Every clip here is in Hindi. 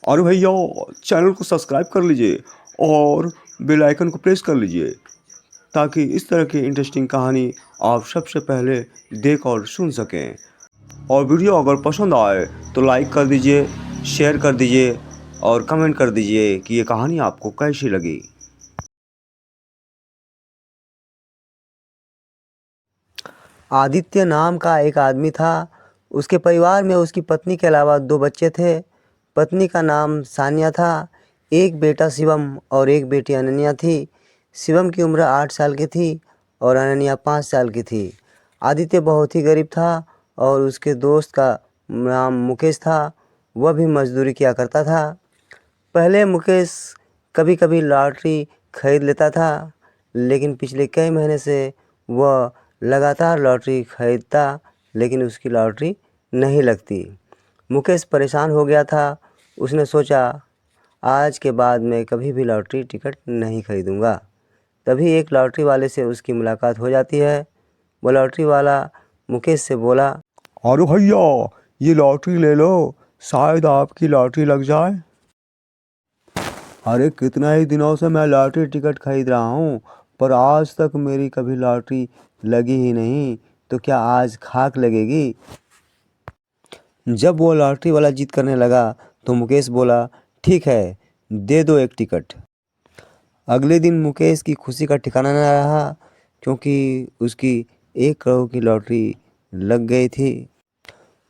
और भैया चैनल को सब्सक्राइब कर लीजिए और बेल आइकन को प्रेस कर लीजिए ताकि इस तरह की इंटरेस्टिंग कहानी आप सबसे पहले देख और सुन सकें। और वीडियो अगर पसंद आए तो लाइक कर दीजिए, शेयर कर दीजिए और कमेंट कर दीजिए कि ये कहानी आपको कैसी लगी। आदित्य नाम का एक आदमी था। उसके परिवार में उसकी पत्नी के अलावा 2 बच्चे थे। पत्नी का नाम सान्या था। एक बेटा शिवम और एक बेटी अनन्या थी। शिवम की उम्र 8 साल की थी और अनन्या 5 साल की थी। आदित्य बहुत ही गरीब था और उसके दोस्त का नाम मुकेश था। वह भी मजदूरी किया करता था। पहले मुकेश कभी कभी लॉटरी खरीद लेता था, लेकिन पिछले कई महीने से वह लगातार लॉटरी खरीदता लेकिन उसकी लॉटरी नहीं लगती। मुकेश परेशान हो गया था। उसने सोचा आज के बाद मैं कभी भी लॉटरी टिकट नहीं खरीदूंगा। तभी एक लॉटरी वाले से उसकी मुलाकात हो जाती है। वो लॉटरी वाला मुकेश से बोला, अरे भैया ये लॉटरी ले लो, शायद आपकी लॉटरी लग जाए। अरे कितना ही दिनों से मैं लॉटरी टिकट खरीद रहा हूँ पर आज तक मेरी कभी लॉटरी लगी ही नहीं, तो क्या आज खाक लगेगी। जब वो लॉटरी वाला जिद करने लगा तो मुकेश बोला, ठीक है, दे दो एक टिकट। अगले दिन मुकेश की खुशी का ठिकाना न रहा क्योंकि उसकी 1 करोड़ की लॉटरी लग गई थी।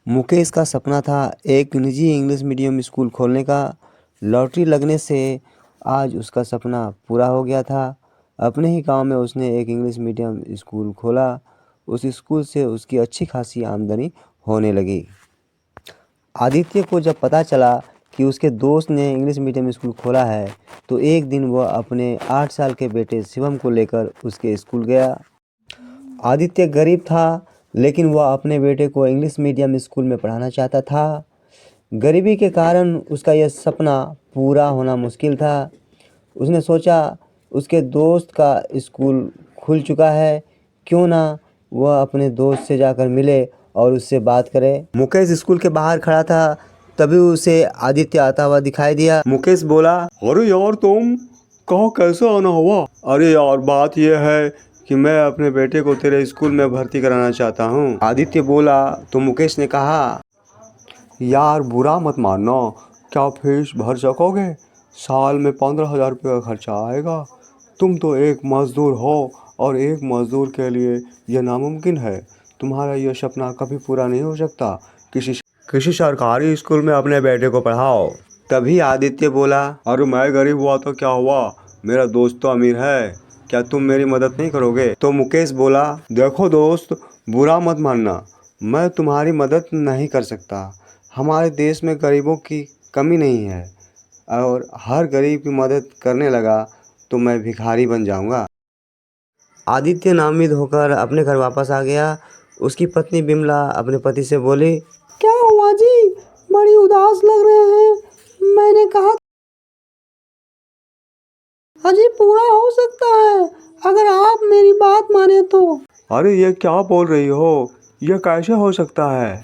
मुकेश का सपना था एक निजी इंग्लिश मीडियम स्कूल खोलने का। लॉटरी लगने से आज उसका सपना पूरा हो गया था। अपने ही गांव में उसने एक इंग्लिश मीडियम स्कूल खोला। उस स्कूल से उसकी अच्छी खासी आमदनी होने लगी। आदित्य को जब पता चला कि उसके दोस्त ने इंग्लिश मीडियम स्कूल खोला है तो एक दिन वह अपने 8 साल के बेटे शिवम को लेकर उसके स्कूल गया। आदित्य गरीब था लेकिन वह अपने बेटे को इंग्लिश मीडियम स्कूल में पढ़ाना चाहता था। गरीबी के कारण उसका यह सपना पूरा होना मुश्किल था। उसने सोचा उसके दोस्त का स्कूल खुल चुका है, क्यों ना वह अपने दोस्त से जाकर मिले और उससे बात करे। मुकेश स्कूल के बाहर खड़ा था, तभी उसे आदित्य आता हुआ दिखाई दिया। मुकेश बोला, अरे यार तुम कहो कैसे आना हुआ। अरे यार बात यह है कि मैं अपने बेटे को तेरे स्कूल में भर्ती कराना चाहता हूँ। आदित्य बोला तो मुकेश ने कहा, यार बुरा मत मानना, क्या फीस भर सकोगे? साल में 15,000 रुपये का खर्चा आएगा। तुम तो एक मज़दूर हो और एक मज़दूर के लिए यह नामुमकिन है। तुम्हारा यह सपना कभी पूरा नहीं हो सकता। किसी सरकारी स्कूल में अपने बेटे को पढ़ाओ। तभी आदित्य बोला, अरे मैं गरीब हुआ तो क्या हुआ, मेरा दोस्त तो अमीर है, क्या तुम मेरी मदद नहीं करोगे? तो मुकेश बोला, देखो दोस्त, बुरा मत मानना, मैं तुम्हारी मदद नहीं कर सकता। हमारे देश में गरीबों की कमी नहीं है और हर गरीब की मदद करने लगा तो मैं भिखारी बन जाऊंगा। आदित्य नाउम्मीद होकर अपने घर वापस आ गया। उसकी पत्नी बिमला अपने पति से बोली, क्या हुआ जी, बड़ी उदास लग रहे हैं। मैंने कहा अजी पूरा हो सकता है अगर आप मेरी बात माने तो। अरे ये क्या बोल रही हो, ये कैसे हो सकता है?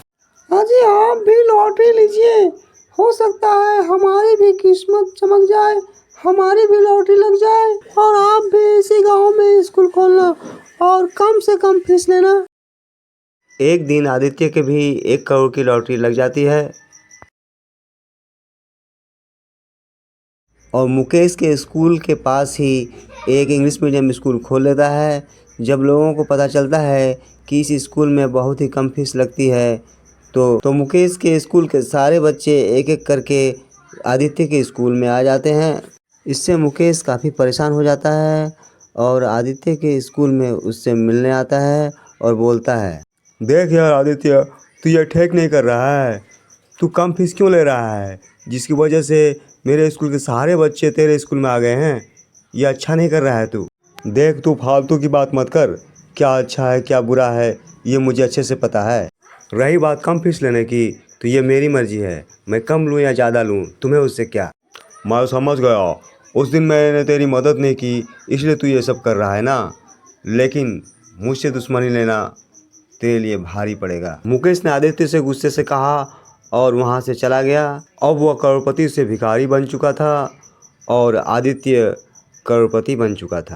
अजी आप भी लॉटरी लीजिए, हो सकता है हमारी भी किस्मत चमक जाए, हमारी भी लॉटरी लग जाए और आप भी इसी गांव में स्कूल खोलना और कम से कम फीस लेना। एक दिन आदित्य के भी 1 करोड़ की लॉटरी लग जाती है और मुकेश के स्कूल के पास ही एक इंग्लिश मीडियम स्कूल खोल लेता है। जब लोगों को पता चलता है कि इस स्कूल में बहुत ही कम फीस लगती है तो मुकेश के स्कूल के सारे बच्चे एक एक करके आदित्य के स्कूल में आ जाते हैं। इससे मुकेश काफ़ी परेशान हो जाता है और आदित्य के स्कूल में उससे मिलने आता है और बोलता है, देख यार आदित्य, तू ये ठीक नहीं कर रहा है। तू कम फीस क्यों ले रहा है जिसकी वजह से मेरे स्कूल के सारे बच्चे तेरे स्कूल में आ गए हैं? ये अच्छा नहीं कर रहा है तू। देख तू फालतू की बात मत कर, क्या अच्छा है क्या बुरा है ये मुझे अच्छे से पता है। रही बात कम फीस लेने की तो ये मेरी मर्जी है, मैं कम लूँ या ज़्यादा लूँ, तुम्हें उससे क्या। मैं समझ गया, उस दिन मैंने तेरी मदद नहीं की इसलिए तू ये सब कर रहा है ना, लेकिन मुझसे दुश्मनी लेना तेरे लिए भारी पड़ेगा। मुकेश ने आदित्य से गुस्से से कहा और वहाँ से चला गया। अब वह करोड़पति से भिखारी बन चुका था और आदित्य करोड़पति बन चुका था।